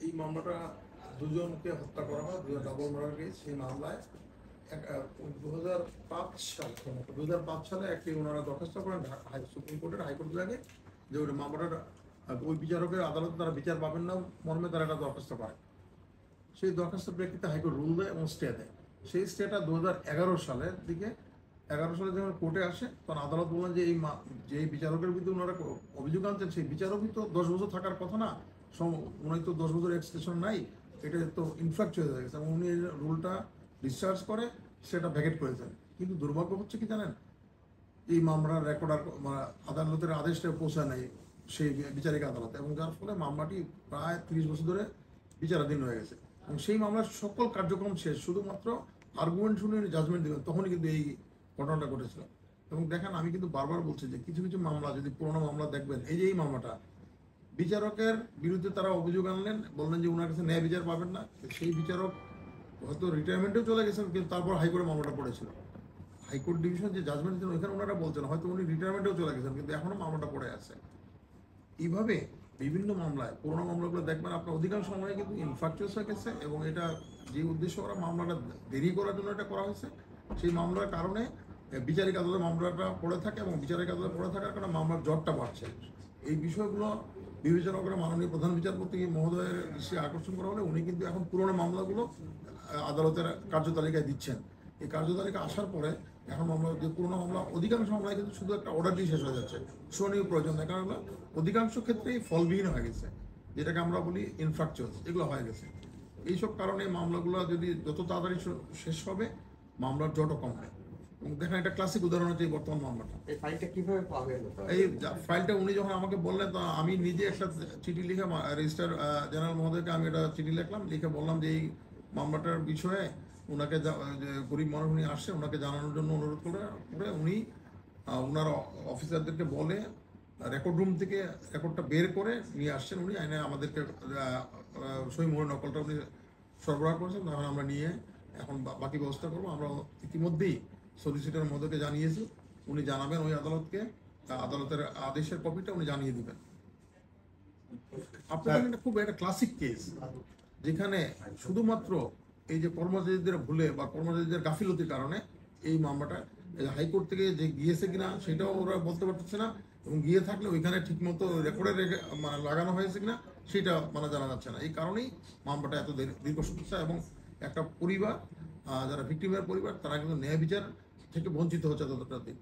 এই মামলাটা দুজনকে হত্যা করা হয়, দুজন ডাবল মার্ডার কেস। সেই মামলায় 2005 সালে একটি ওনারা দরখাস্ত করেন সুপ্রিম কোর্টের হাইকোর্ট বিভাগে, যে ওই মামলাটা ওই বিচারকের আদালতে তারা বিচার পাবেন না মর্মে তারা একটা দরখাস্ত করে। সেই দরখাস্তের প্রেক্ষিতে হাইকোর্ট রুল দেয় এবং স্টে দেয়। সেই স্টেটা 2011 সালের দিকে 11 সালে যখন কোর্টে আসে তখন আদালত বললেন যে যে বিচারকের বিরুদ্ধে ওনারা অভিযোগ আনছেন সেই বিচারকই তো 10 বছর থাকার কথা না, উনি তো 10 বছর এক্সটেনশন নাই, এটা তো ইনফ্রাকচুয়াল হয়ে গেছে এবং উনি রুলটা ডিসচার্জ করে সেটা ভ্যাকেট করেছেন। কিন্তু দুর্ভাগ্য হচ্ছে কি জানেন, এই মামলার রেকর্ড আর আদালতের আদেশটা পৌঁছায় নাই সেই বিচারিক আদালতে, এবং যার ফলে মামলাটি প্রায় 30 বছর ধরে বিচারাধীন হয়ে গেছে এবং সেই মামলার সকল কার্যক্রম শেষ, শুধুমাত্র আর্গুমেন্ট শুনে জাজমেন্ট দেবেন তখনই কিন্তু এই ঘটনাটা ঘটেছিল। এবং দেখেন, আমি কিন্তু বারবার বলছি যে কিছু কিছু মামলা যদি পুরোনো মামলা দেখবেন, এই যে এই মামলাটা বিচারকের বিরুদ্ধে তারা অভিযোগ আনলেন, বললেন যে ওনার কাছে ন্যায় বিচার পাবেন না, সেই বিচারক হয়তো রিটায়ারমেন্টেও চলে গেছেন কিন্তু তারপর হাইকোর্টে মামলাটা পড়েছিল। হাইকোর্ট ডিভিশন যে জাজমেন্ট ছিল ওইখানে ওনারা বলছেন হয়তো উনি রিটায়ারমেন্টেও চলে গেছেন কিন্তু এখনো মামলাটা পড়ে আছে। এইভাবে বিভিন্ন মামলায়, পুরোনো মামলাগুলো দেখবেন আপনার অধিকাংশ সময় কিন্তু ইনফ্রাকচুয়াস হয়ে গেছে এবং এটা যে উদ্দেশ্য করা মামলাটা দেরি করার জন্য এটা করা হয়েছে, সেই মামলার কারণে বিচারিক আদালতে মামলাটা পড়ে থাকে এবং বিচারিক আদালতে পড়ে থাকার কারণে মামলার জটটা বাড়ছে। এই বিষয়গুলো বিবেচনা করে মাননীয় প্রধান বিচারপতি মহোদয়ের দৃষ্টি আকর্ষণ করা হলে উনি কিন্তু এখন পুরোনো মামলাগুলো আদালতের কার্যতালিকায় দিচ্ছেন। এই কার্যতালিকা আসার পরে এখন মামলা, যে পুরোনো মামলা অধিকাংশ মামলায় কিন্তু শুধু একটা অর্ডার দিয়ে শেষ হয়ে যাচ্ছে, শুনানির প্রয়োজন নেই, কারণ অধিকাংশ ক্ষেত্রেই ফলবিহীন হয়ে গেছে, যেটাকে আমরা বলি ইনফ্রাকচার, এগুলো হয়ে গেছে। এইসব কারণে মামলাগুলো যদি যত তাড়াতাড়ি শেষ হবে মামলার জটও কম হয়। এবং দেখেন একটা ক্লাসিক উদাহরণ হচ্ছে এই বর্তমান মামলাটা। এই ফাইলটা কিভাবে পাবেন? এই ফাইলটা উনি যখন আমাকে বললেন তো আমি নিজে একটা চিঠি লিখে রেজিস্ট্রার জেনারেল মহোদয়কে আমি একটা চিঠি লিখলাম, লিখে বললাম যে এই মামলাটার বিষয়ে ওনাকে গরিব মানুষ উনি আসছে ওনাকে জানানোর জন্য অনুরোধ করে উনি ওনার অফিসারদেরকে বলে রেকর্ড রুম থেকে রেকর্ডটা বের করে নিয়ে আসছেন, উনি আইনে আমাদেরকে সই মোহর নকলটা উনি সরবরাহ করেছেন। তখন আমরা নিয়ে এখন বাকি ব্যবস্থা করবো। আমরা ইতিমধ্যেই সলিসিটর মহোদয়কে জানিয়েছি, উনি জানাবেন ওই আদালতকে, আদালতের আদেশের কপিটা উনি জানিয়ে দিবেন। আপনাদের খুব একটা ক্লাসিক কেস যেখানে শুধুমাত্র এই যে কর্মচারীদের ভুলে বা কর্মচারীদের গাফিলতির কারণে এই মামলাটা হাইকোর্ট থেকে যে গিয়েছে কিনা সেটাও ওরা বলতে পারতেছে না, এবং গিয়ে থাকলে ওইখানে ঠিকমতো রেকর্ডে মানে লাগানো হয়েছে কিনা সেটা মানে জানা যাচ্ছে না। এই কারণেই মামলাটা এত দীর্ঘ সমস্যা এবং একটা পরিবার, যারা ভিক্টিমের পরিবার, তারা কিন্তু ন্যায় বিচার থেকে বঞ্চিত হচ্ছে ততটা দিন।